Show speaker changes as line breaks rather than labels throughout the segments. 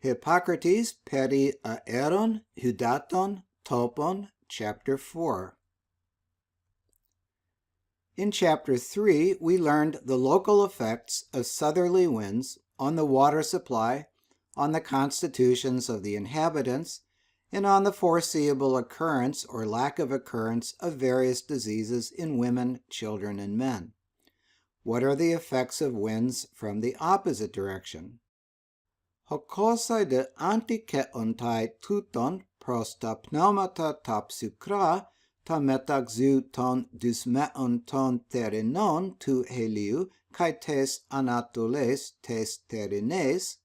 Hippocrates peri aeron hydaton topon, Chapter 4. In Chapter 3, we learned the local effects of southerly winds on the water supply, on the constitutions of the inhabitants, and on the foreseeable occurrence or lack of occurrence of various diseases in women, children, and men. What are the effects of winds from the opposite direction? Hokosai de antikeontai tuton prosta pneumata tapsukra ta metaxu ton dysmeon ton therinon tu heliu kai tes anatoles tes therines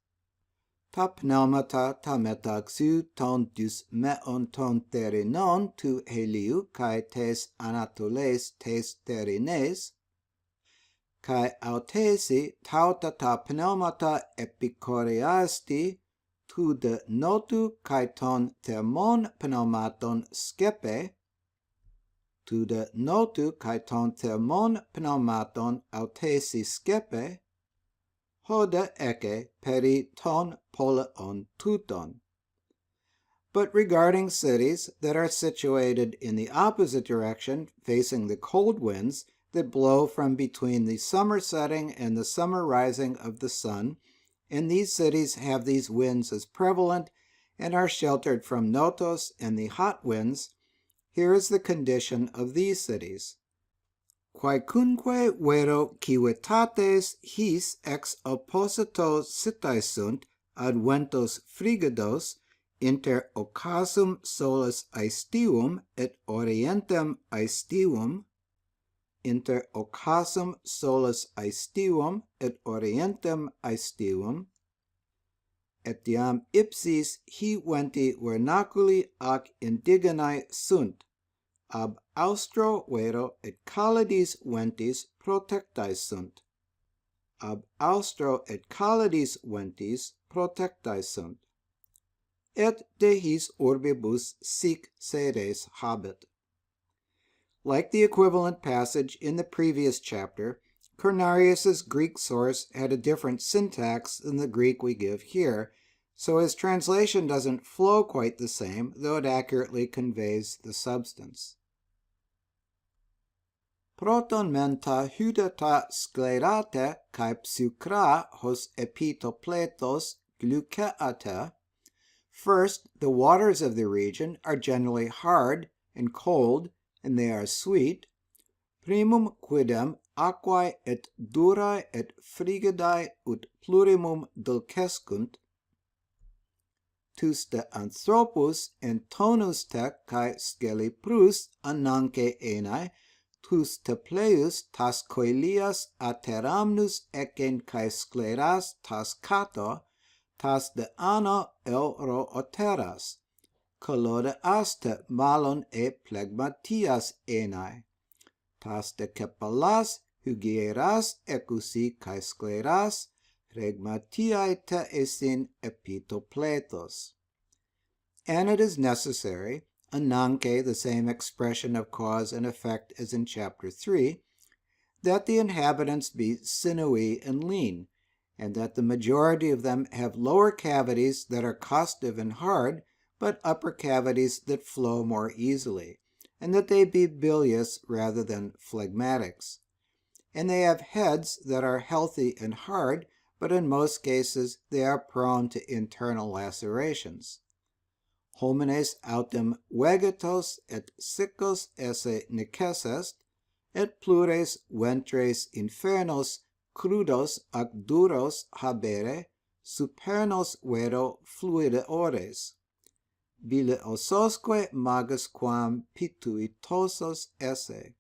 ta pneumata ta metaxu ton dysmeon ton therinon tu heliu kai tes anatoles tes therines kai autesi tauta ta pneumata epikoreasti tu de notu kai ton thermon pneumaton skepe tu de notu kai ton thermon pneumaton autesi skepe hoda eke peri ton poleon tuton. But regarding cities that are situated in the opposite direction, facing the cold winds that blow from between the summer setting and the summer rising of the sun, and these cities have these winds as prevalent and are sheltered from notos and the hot winds, here is the condition of these cities. Quaecunque vero civitates his ex opposito citae sunt ad ventos frigidos inter occasum solus aestium et orientem aestium, inter occasum solus aestium et orientem aestium, etiam ipsis hi venti vernaculi ac indigeni sunt, ab austro vero et calidis ventis protectae sunt, ab austro et calidis ventis protectae sunt, et de his urbibus sic sedes habet. Like the equivalent passage in the previous chapter, Cornarius's Greek source had a different syntax than the Greek we give here, so his translation doesn't flow quite the same, though it accurately conveys the substance. Proton menta hydata sclerate kai psukra hos epitopletos gluceate. First, the waters of the region are generally hard and cold, and they are sweet. Primum quidem aquae et durae et frigidae ut plurimum dulcescunt. Tus de anthropus en tonus te cae sceliprus ananque enae, tus te pleus tas coelias ateramnus ecen cae scleras tas cato, tas de anno euro oteras, colode aste malon e plegmatias enae, tas de cepalas hygieras ecusi cae scleras, regmatiae te esin epitopletos. And it is necessary, ananque the same expression of cause and effect as in Chapter 3, that the inhabitants be sinewy and lean, and that the majority of them have lower cavities that are costive and hard, but upper cavities that flow more easily, and that they be bilious rather than phlegmatics. And they have heads that are healthy and hard, but in most cases they are prone to internal lacerations. Homines autem vegetos et siccos esse necessest, et plures ventres infernos crudos ac duros habere, supernos vero fluide ores. Bile ososque magus quam pituitosos esse,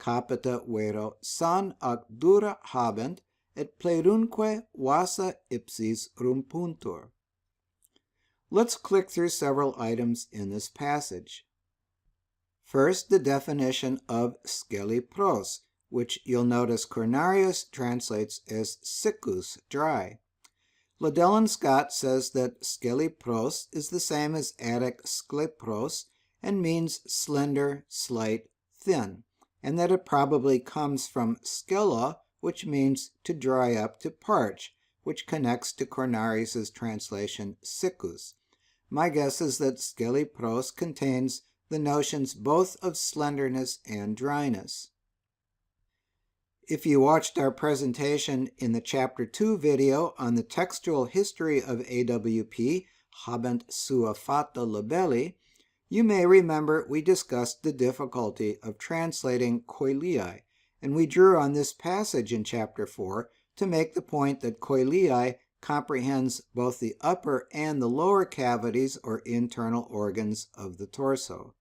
capita vero san ac dura habent, et plerunque vasa ipsis rumpuntur. Let's click through several items in this passage. First, the definition of skelipros, which you'll notice Cornarius translates as siccus, dry. Liddell and Scott says that skelipros is the same as Attic sklepros and means slender, slight, thin, and that it probably comes from skela, which means to dry up, to parch, which connects to Cornarius's translation siccus. My guess is that skelipros contains the notions both of slenderness and dryness. If you watched our presentation in the Chapter 2 video on the textual history of AWP, habent sua fata labelli, you may remember we discussed the difficulty of translating koilii, and we drew on this passage in Chapter 4 to make the point that koilii comprehends both the upper and the lower cavities or internal organs of the torso.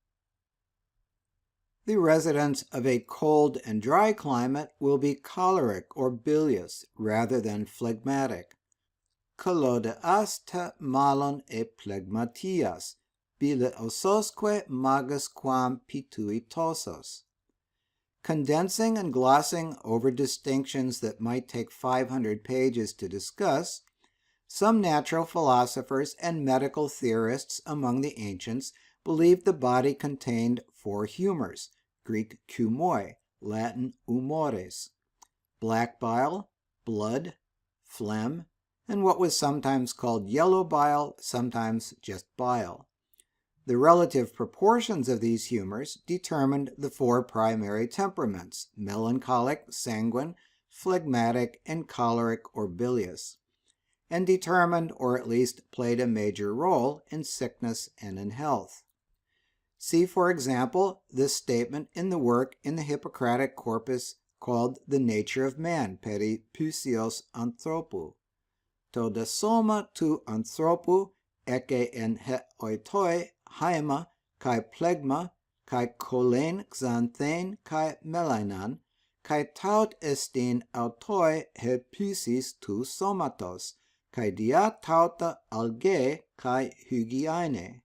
The residents of a cold and dry climate will be choleric or bilious rather than phlegmatic. Kalodeas te malon e phlegmatias, bileososque magus quam pituitosos. Condensing and glossing over distinctions that might take 500 pages to discuss, some natural philosophers and medical theorists among the ancients believed the body contained 4 humors, Greek kumoi, Latin humores, black bile, blood, phlegm, and what was sometimes called yellow bile, sometimes just bile. The relative proportions of these humors determined the 4 primary temperaments, melancholic, sanguine, phlegmatic, and choleric or bilious, and determined or at least played a major role in sickness and in health. See, for example, this statement in the work in the Hippocratic corpus called The Nature of Man, peri Physios Anthropou. To de soma tu anthropou eke en he oitoi haima kai plegma kai kolen xanthen kai melainan kai taut estin autoi he physis tu somatos kai dia tauta algae kai hygiene.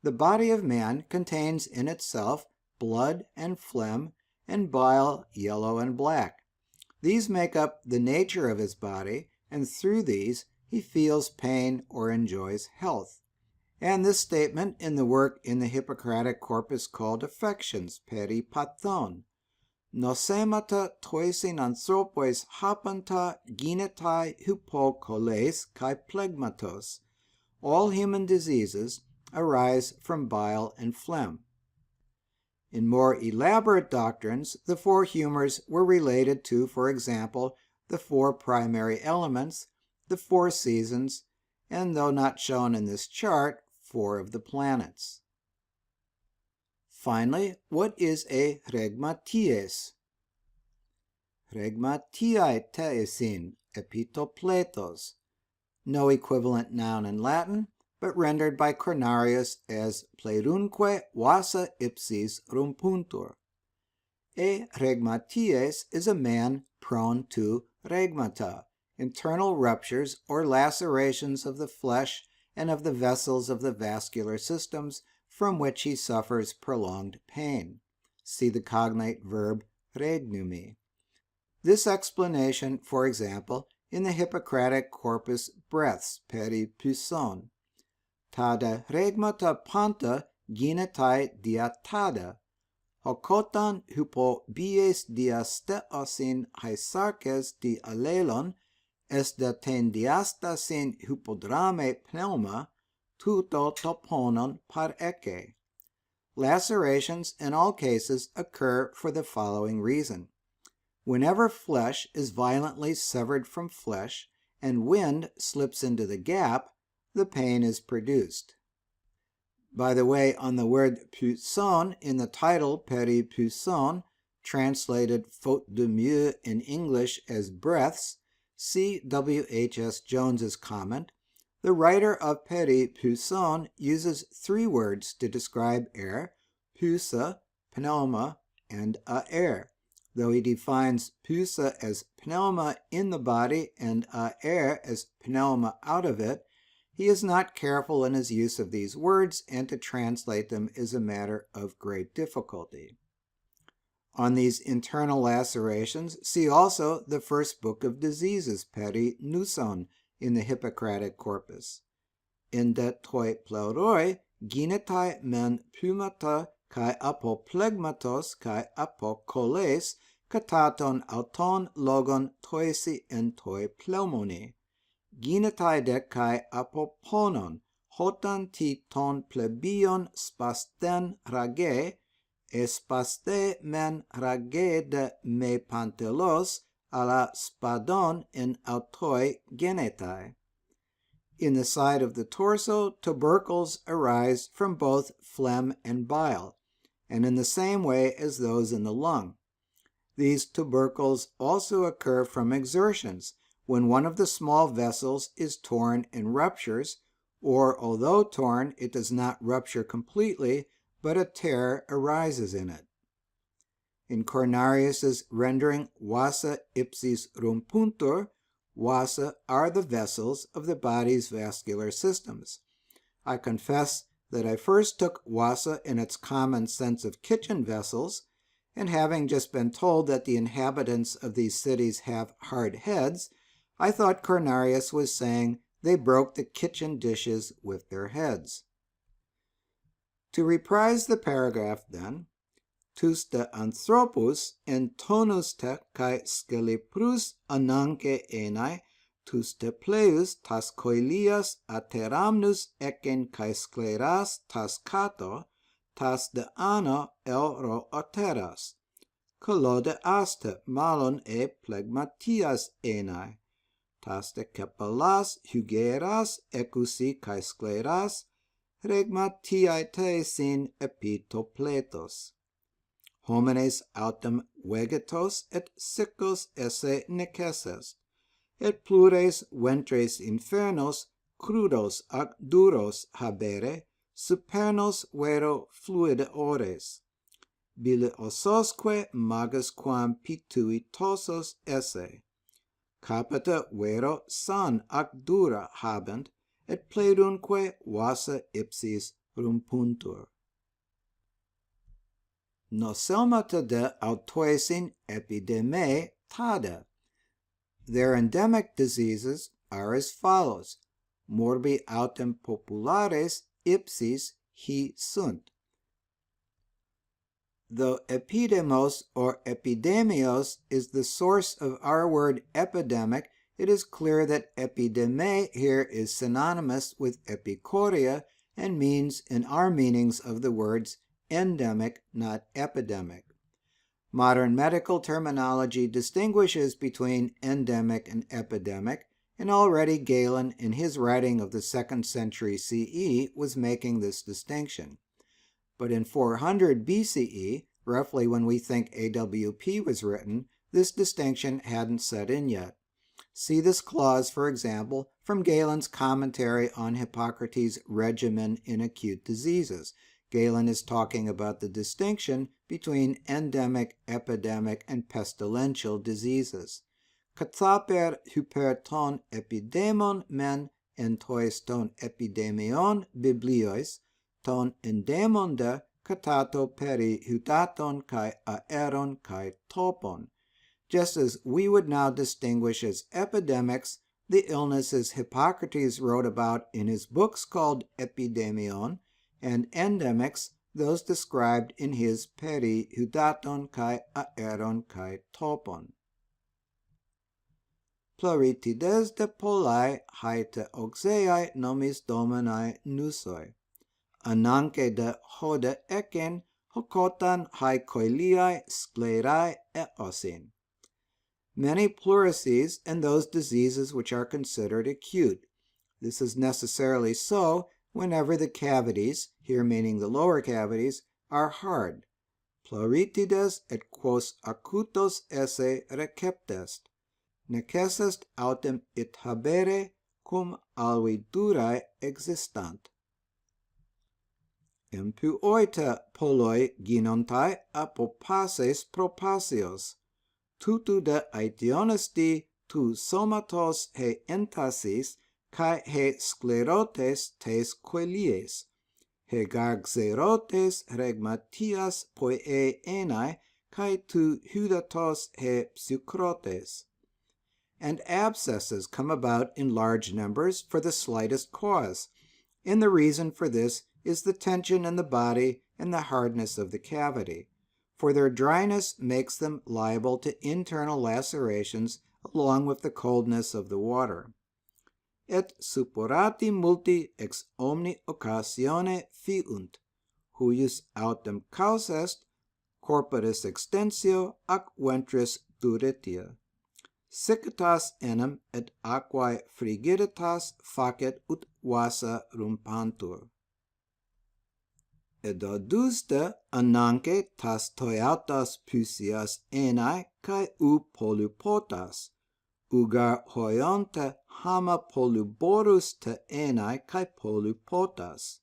The body of man contains in itself blood and phlegm and bile, yellow and black. These make up the nature of his body, and through these he feels pain or enjoys health. And this statement in the work in the Hippocratic corpus called Affections, peri pathon. Nosemata toisin anthropois hapanta ginetai hypokoles kai phlegmatos. All human diseases arise from bile and phlegm. In more elaborate doctrines, the 4 humors were related to, for example, the 4 primary elements, the 4 seasons, and though not shown in this chart, 4 of the planets. Finally, what is a rhegmaties? Rhegmatiae teesin epitopletos. No equivalent noun in Latin, but rendered by Cornarius as plerunque vasa ipsis rumpuntur. A rhegmaties is a man prone to rhegmata, internal ruptures or lacerations of the flesh and of the vessels of the vascular systems from which he suffers prolonged pain. See the cognate verb regnumi. This explanation, for example, in the Hippocratic corpus breaths, peri pyson. Tada regmata panta ginetai diatada, hokotan hypo bies diasteosin haisarkes di alelon, esdaten diastasin hypodrame pneuma, tuto toponon par eke. Lacerations in all cases occur for the following reason. Whenever flesh is violently severed from flesh and wind slips into the gap, the pain is produced. By the way, on the word puisson in the title peri puisson, translated faute de mieux in English as breaths, see W.H.S. Jones's comment, the writer of peri puisson uses 3 words to describe air, pusa, pneuma, and aer. Though he defines pusa as pneuma in the body and aer as pneuma out of it, he is not careful in his use of these words, and to translate them is a matter of great difficulty. On these internal lacerations, see also the first book of diseases, peri nuson, in the Hippocratic corpus. Inde toi pleuroi ginetai men pumata kai apoplegmatos kai apokoles kataton auton logon toisi en toi pleumoni, ginetai de kai apoponon, hotan ti ton plebion spasten rage, espaste men rage de me pantelos ala spadon in autoi genetai. In the side of the torso, tubercles arise from both phlegm and bile, and in the same way as those in the lung. These tubercles also occur from exertions, when one of the small vessels is torn and ruptures, or although torn, it does not rupture completely, but a tear arises in it. In Cornarius's rendering vasa ipsis rumpuntur, vasa are the vessels of the body's vascular systems. I confess that I first took vasa in its common sense of kitchen vessels, and having just been told that the inhabitants of these cities have hard heads, I thought Cornarius was saying they broke the kitchen dishes with their heads. To reprise the paragraph then, tus de anthropus in tonus te kai sceliprus ananke enai, tus de pleus tas coelias ateramnus eken kai scleras tas cato, tas de ano elro ateras, colode aste malon e plegmatias enai, tas de kepalas hugeras ecusi kai scleras, regmatiae te sin epitopletos. Homines autem vegetos et siccos esse necesses, et plures ventres infernos crudos ac duros habere, supernos vero fluide ores. Bile ossosque magos quam pituitosos esse. Capita vero san ac dura habent, et pledunque vasa ipsis rumpuntur. Nocelmata de autoisin epidemiae tade. Their endemic diseases are as follows. Morbi autem populares ipsis hi sunt. Though epidemos or epidemios is the source of our word epidemic, it is clear that epidemiae here is synonymous with epichoria and means in our meanings of the words endemic, not epidemic. Modern medical terminology distinguishes between endemic and epidemic, and already Galen, in his writing of the 2nd century CE, was making this distinction. But in 400 BCE, roughly when we think AWP was written, this distinction hadn't set in yet. See this clause, for example, from Galen's commentary on Hippocrates' regimen in acute diseases. Galen is talking about the distinction between endemic, epidemic, and pestilential diseases. Kathaper hyperton epidemon men en tois ton epidemion bibliois, ton endemon de katato peri hydaton kai aeron kai topon. Just as we would now distinguish as epidemics the illnesses Hippocrates wrote about in his books called Epidemion, and endemics those described in his Peri hydaton kai aeron kai topon. Pluritides de polai haete oxeae nomis dominae nusoi. Ananke de hode eken hokotan hai coeliae sclerae e osin. Many pleurisy and those diseases which are considered acute. This is necessarily so whenever the cavities, here meaning the lower cavities, are hard. Pleuritides et quos acutos esse receptest. Necessest autem it habere cum alvi durae existant. Impuoita poloi ginontai apopases propasios. Tutu de aetionesti tu somatos he entasis, kai he sclerotes tes coelies, he garxerotes regmatias poe enai, kai tu hydatos he psucrotes. And abscesses come about in large numbers for the slightest cause, and the reason for this is the tension in the body and the hardness of the cavity. for their dryness makes them liable to internal lacerations along with the coldness of the water. Et suppurati multi ex omni occasione fiunt, huius autem caus est, corporis extensio ac ventris duritia. Siccitas enim et aquae frigiditas facet ut vasa rumpantur. Et adusta ananque tas toiautas pusias enae cae u polupotas, ugar hoionte hama poluborus te enae cae polupotas.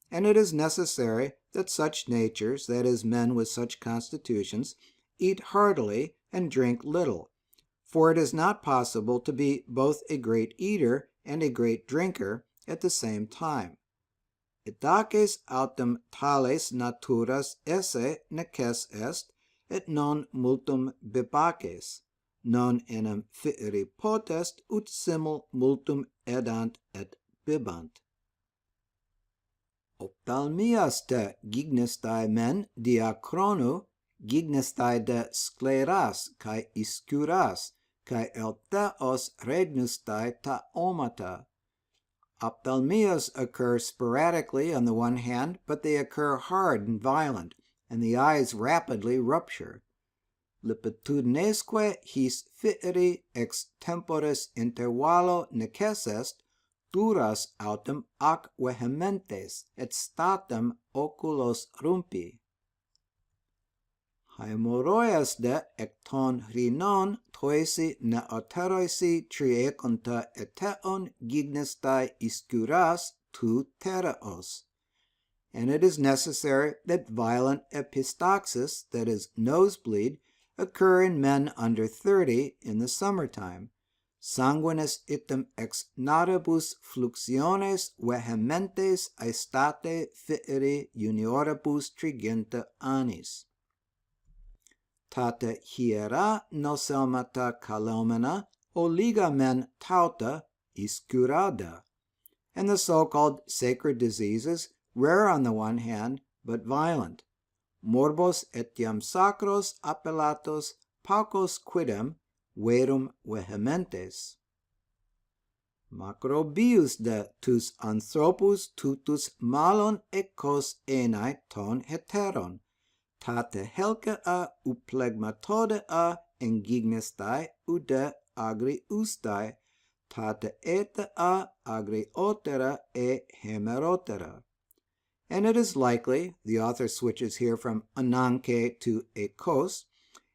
And it is necessary that such natures, that is, men with such constitutions, eat heartily and drink little, for it is not possible to be both a great eater and a great drinker at the same time. Itaces autem tales naturas esse neces est, et non multum bibaces, non enim fieri potest, ut simul multum edant et bibant. Ophthalmias de gignistae men diachronu, gignistae de scleras cae iscuras, cae eltheos regnustae ta omata. Ophthalmias occur sporadically on the one hand, but they occur hard and violent, and the eyes rapidly rupture. Lipitudinesque his fieri ex temporis intervallo neces est, duras autem ac vehementes, et statem oculos rumpi. Haemorrhoias de ecton rhinon toisi neoteroisi triecunta eteon gignistae iscuras tu tereos. And it is necessary that violent epistaxis, that is, nosebleed, occur in men under 30 in the summertime. Sanguinis item ex naribus fluxiones vehementes aestate fieri junioribus triginta annis. Tate hiera noselmata calomena oliga men tauta iscurada. And the so-called sacred diseases, rare on the one hand, but violent. Morbos etiam sacros appellatos paucos quidem verum vehementes. Macrobius de tus anthropus tutus malon ecos enae ton heteron, tate helcea uplegmatodea engignistae ude agriustae, tate etea agriotera e hemerotera. And it is likely, the author switches here from ananke to ekos,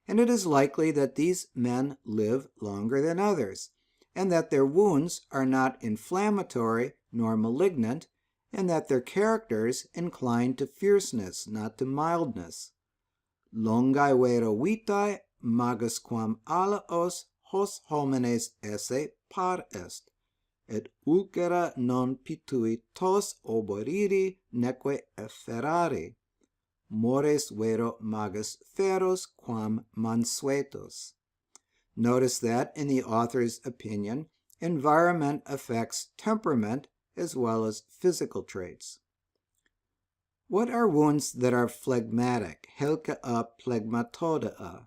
and it is likely that these men live longer than others, and that their wounds are not inflammatory nor malignant, and that their characters incline to fierceness, not to mildness. Longae vero vitae magus quam alaos hos homines esse par est, et ulcera non pitui tos oboriri neque efferari, mores vero magus feros quam mansuetos. Notice that, in the author's opinion, environment affects temperament as well as physical traits. What are wounds that are phlegmatic, helcea phlegmatodea?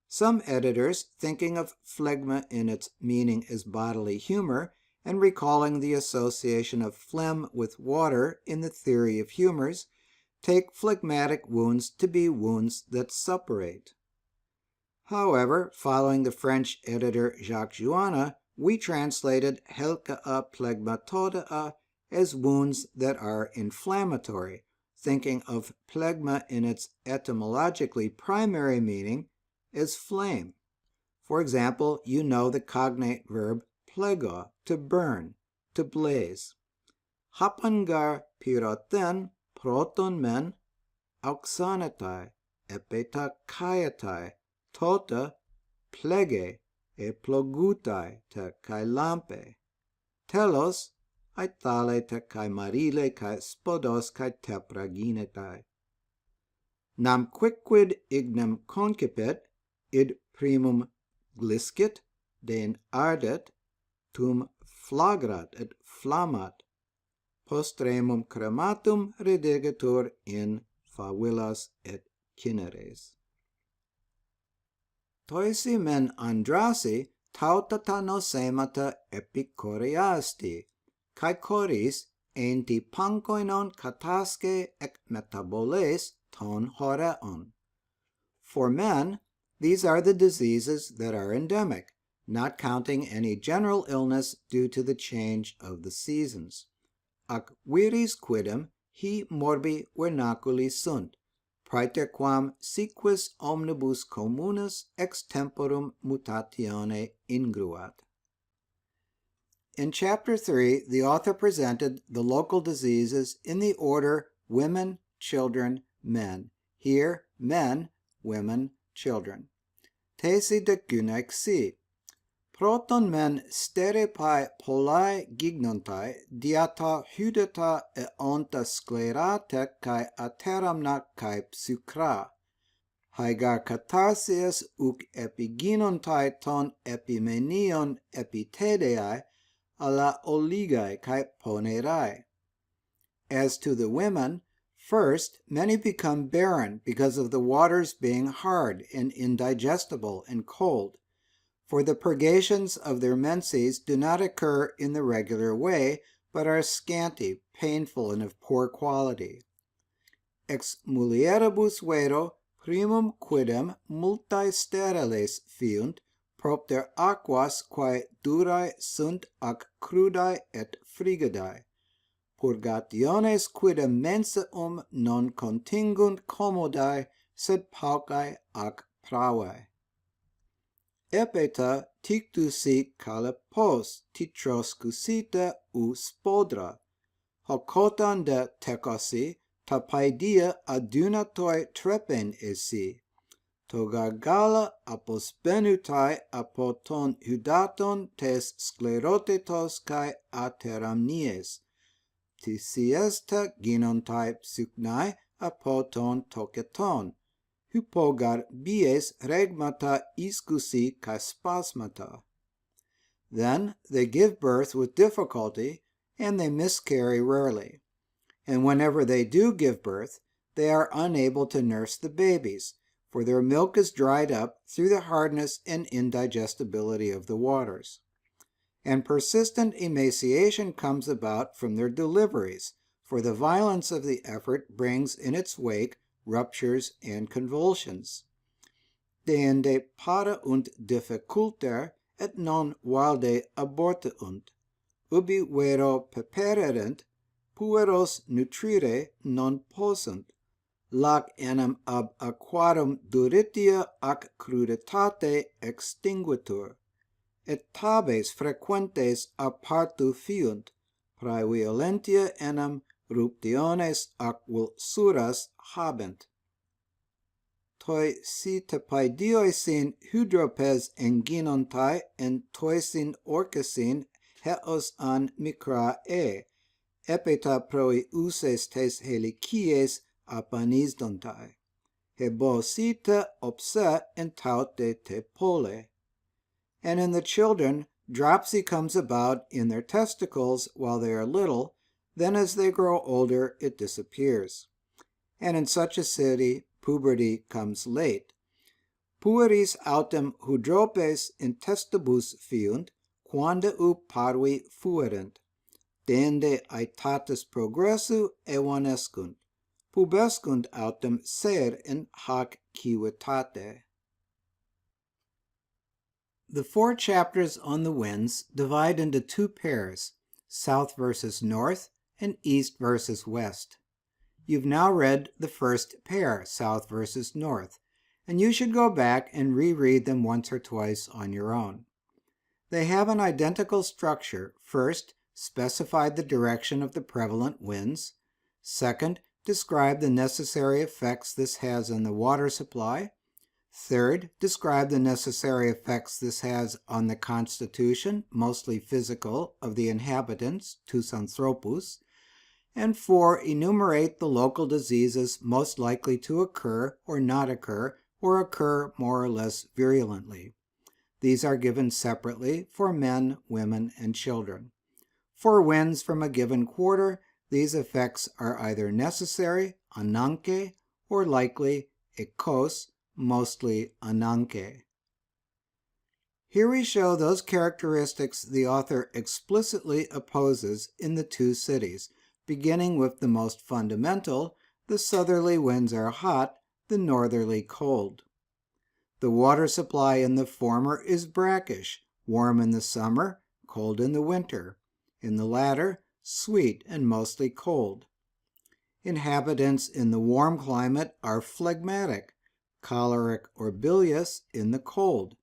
Some editors, thinking of phlegma in its meaning as bodily humor, and recalling the association of phlegm with water in the theory of humors, take phlegmatic wounds to be wounds that suppurate. However, following the French editor Jacques Jouanna, we translated helcea phlegmatodea as wounds that are inflammatory, thinking of phlegma in its etymologically primary meaning as flame. For example, you know the cognate verb plego, to burn, to blaze. Hapangar pyroten proton men auxanetai epeta kaiatai tota plege e plogutai te kai lampe. Telos aitale te kai marile kai spodos kai tepraginetai. Nam quicquid ignem concipit, id primum gliscit, den ardet, tum flagrat et flammat, postremum crematum redigetur in favillas et kineres. Toisi men andrasi tautata nosemata epikoreasti, kai koris enti pankoinon kataske ek metaboles ton horeon. For men, these are the diseases that are endemic, not counting any general illness due to the change of the seasons. Ac viris quidem hi morbi vernaculi sunt, praeterquam siquis omnibus communis ex temporum mutatione ingruat. In Chapter 3, the author presented the local diseases in the order women, children, men. Here, men, women, children. Tesi de gynexi. Proton men sterepai polai gignontai diata hudata e onta sclerate kai ateramna kai psucra. Haigar katarsias uk epiginontai ton epimenion epitedei alla oligai kai ponerai. As to the women, first, many become barren because of the waters being hard and indigestible and cold, for the purgations of their menses do not occur in the regular way, but are scanty, painful, and of poor quality. Ex mulieribus vero primum quidem multae steriles fiunt, propter aquas quae durae sunt ac crudae et frigidae. Purgationes quidem mensaum non contingunt commodae, sed paucae ac praevae. Epeta tictusi calipos titroscusita u spodra, hocotan de tecosi, tapaidia adunatoi trepen esi, togargala apos benutai apoton hudaton tes sclerotitos kai ateramnies, tisiesta ginontai psuknai apoton toketon, hypogar bies regmata iscusi kai spasmata. Then they give birth with difficulty, and they miscarry rarely. And whenever they do give birth, they are unable to nurse the babies, for their milk is dried up through the hardness and indigestibility of the waters. And persistent emaciation comes about from their deliveries, for the violence of the effort brings in its wake ruptures and convulsions. Deinde paraunt difficulter et non valde abortunt, ubi vero pepererent, pueros nutrire non possunt, lac enim ab aquarum duritia ac cruditate extinguitur, et tabes frequentes apartu fiunt, prae violentia enim ruptiones ac vulsuras habent. Toi si tepaidioe sin hydropes enginontai en toisin orcasin heos an micra epeta proi uses tes helicies apanisdontai, hebosita opse entaute te pole. And in the children, dropsy comes about in their testicles while they are little, then as they grow older it disappears. And in such a city, puberty comes late. Pueris autem hydropes intestibus fiunt, quanda u parvi fuerent. Dende aetatis progressu evanescunt, pubescunt autem ser in hac civitate. The 4 chapters on the winds divide into 2 pairs, south versus north and east versus west. You've now read the first pair, south versus north, and you should go back and reread them once or twice on your own. They have an identical structure. First, specify the direction of the prevalent winds. Second, describe the necessary effects this has on the water supply. Third, describe the necessary effects this has on the constitution, mostly physical, of the inhabitants, tous anthropous. And 4, enumerate the local diseases most likely to occur or not occur, or occur more or less virulently. These are given separately for men, women, and children. For winds from a given quarter, these effects are either necessary, ananke, or likely, ekos, mostly ananke. Here we show those characteristics the author explicitly opposes in the two cities, beginning with the most fundamental: the southerly winds are hot, the northerly cold. The water supply in the former is brackish, warm in the summer, cold in the winter. In the latter, sweet and mostly cold. Inhabitants in the warm climate are phlegmatic, choleric or bilious in the cold.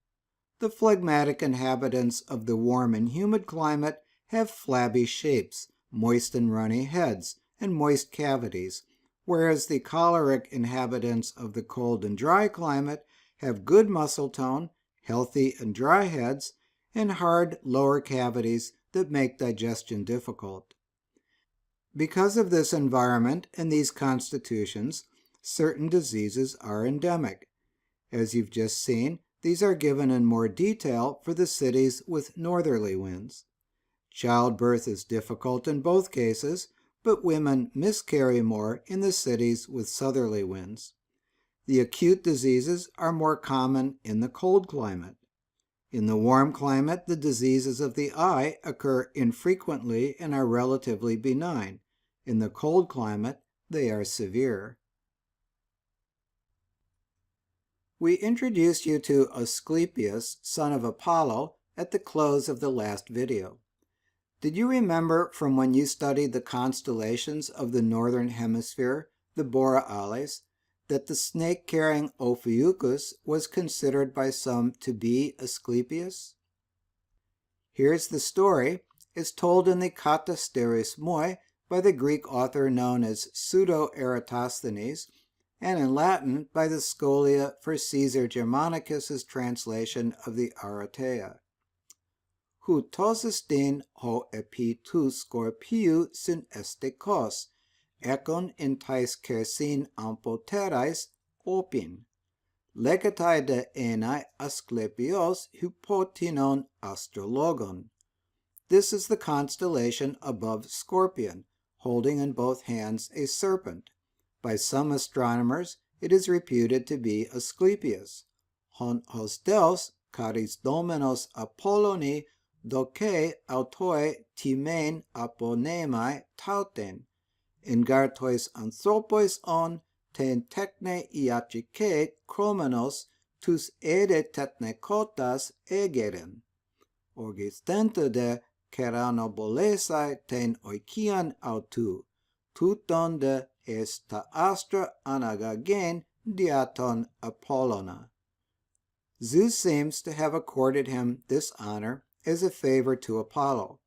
The phlegmatic inhabitants of the warm and humid climate have flabby shapes, moist and runny heads, and moist cavities, whereas the choleric inhabitants of the cold and dry climate have good muscle tone, healthy and dry heads, and hard lower cavities that make digestion difficult. Because of this environment and these constitutions, certain diseases are endemic. As you've just seen, these are given in more detail for the cities with northerly winds. Childbirth is difficult in both cases, but women miscarry more in the cities with southerly winds. The acute diseases are more common in the cold climate. In the warm climate, the diseases of the eye occur infrequently and are relatively benign. In the cold climate, they are severe. We introduced you to Asclepius, son of Apollo, at the close of the last video. Did you remember from when you studied the constellations of the northern hemisphere, the Borealis, that the snake-carrying Ophiuchus was considered by some to be Asclepius? Here's the story. It's told in the Katasteris Moi by the Greek author known as Pseudo-Eratosthenes, and in Latin by the Scholia for Caesar Germanicus's translation of the Aratea. Hu tosistin ho epi tu scorpiu sin estekos, ekon in tais kersin ampoterais opin. Legatai de enai Asclepios hypotinon astrologon. This is the constellation above Scorpion, holding in both hands a serpent. By some astronomers, it is reputed to be Asclepius. Hon hosteos charis dominos Apolloni doce autoi timen aponemai tauten, ingartois anthropois on ten techne iachike chromenos tus ede technekotas egeren. Orgistenta de keranobolesai ten oikian autu, tuton de esta astra anagagen diaton Apollona. Zeus seems to have accorded him this honor as a favor to Apollo.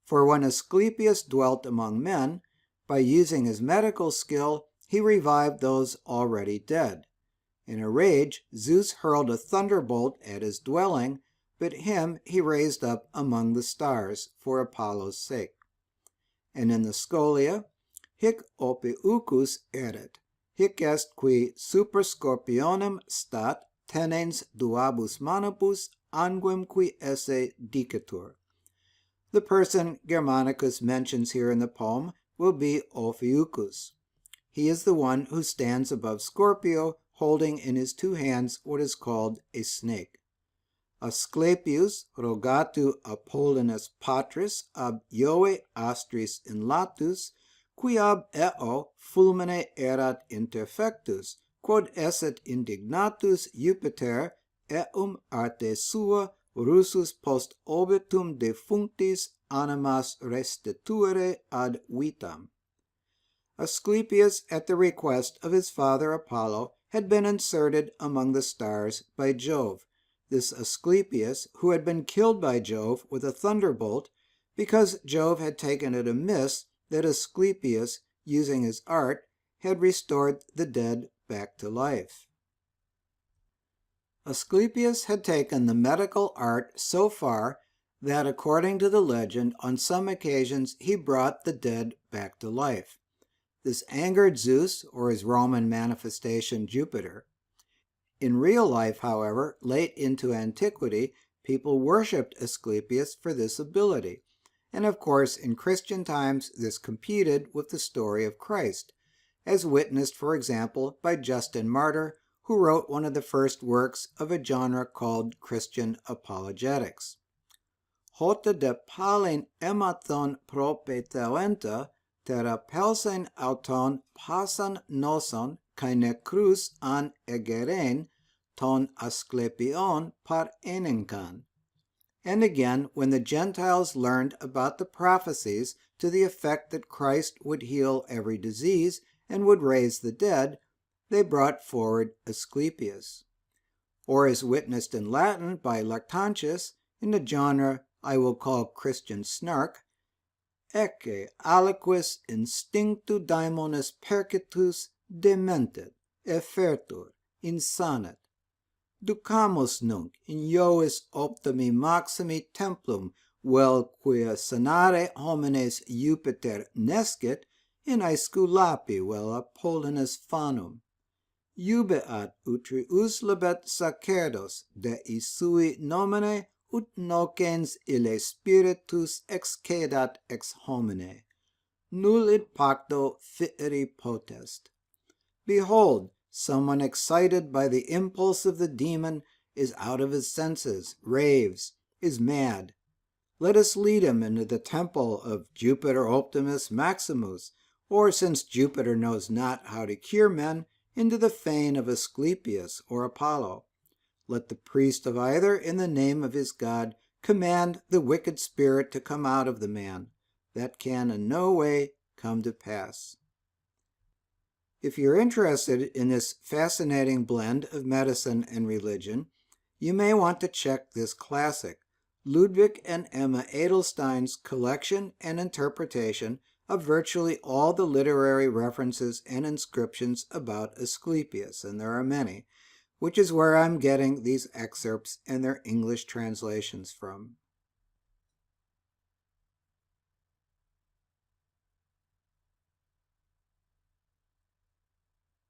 For when Asclepius dwelt among men, by using his medical skill, he revived those already dead. In a rage, Zeus hurled a thunderbolt at his dwelling, but him he raised up among the stars for Apollo's sake. And in the Scholia, hic Ophiuchus erit, hic est qui super Scorpionem stat, tenens duabus manibus anguim qui esse dicetur. The person Germanicus mentions here in the poem will be Ophiuchus. He is the one who stands above Scorpio, holding in his two hands what is called a snake. Asclepius rogatu Apollinus patris ab Ioe astris in latus, qui ab eo fulmine erat interfectus, quod esset indignatus Jupiter eum arte sua russus post obitum defunctis animas restituere ad vitam. Asclepius, at the request of his father Apollo, had been inserted among the stars by Jove. This Asclepius, who had been killed by Jove with a thunderbolt, because Jove had taken it amiss that Asclepius, using his art, had restored the dead back to life. Asclepius had taken the medical art so far that, according to the legend, on some occasions he brought the dead back to life. This angered Zeus, or his Roman manifestation Jupiter. In real life, however, late into antiquity, people worshipped Asclepius for this ability. And of course, in Christian times, this competed with the story of Christ, as witnessed, for example, by Justin Martyr, who wrote one of the first works of a genre called Christian apologetics. Hota de palin emathon propeteuenta, terra pelsen auton pasan noson, kai necrus an egeren, ton asklepion par enenkan. And again, when the Gentiles learned about the prophecies to the effect that Christ would heal every disease and would raise the dead, they brought forward Asclepius. Or as witnessed in Latin by Lactantius, in the genre I will call Christian snark, ecce aliquis instinctu daemonis percitus dementit, effertur, insanit. Ducamus nunc in Iois optimi maximi templum, vel quia sanare homines Jupiter nescit, in aesculapi vel Apollinus fanum. Jubeat utrius labet sacerdos de sui nomine, ut nocens ille spiritus excedat ex homine. Null id pacto fieri potest. Behold, someone excited by the impulse of the demon is out of his senses, raves, is mad. Let us lead him into the temple of Jupiter Optimus Maximus, or since Jupiter knows not how to cure men, into the fane of Asclepius or Apollo. Let the priest of either, in the name of his god, command the wicked spirit to come out of the man. That can in no way come to pass. If you're interested in this fascinating blend of medicine and religion, you may want to check this classic, Ludwig and Emma Edelstein's collection and interpretation of virtually all the literary references and inscriptions about Asclepius, and there are many, which is where I'm getting these excerpts and their English translations from.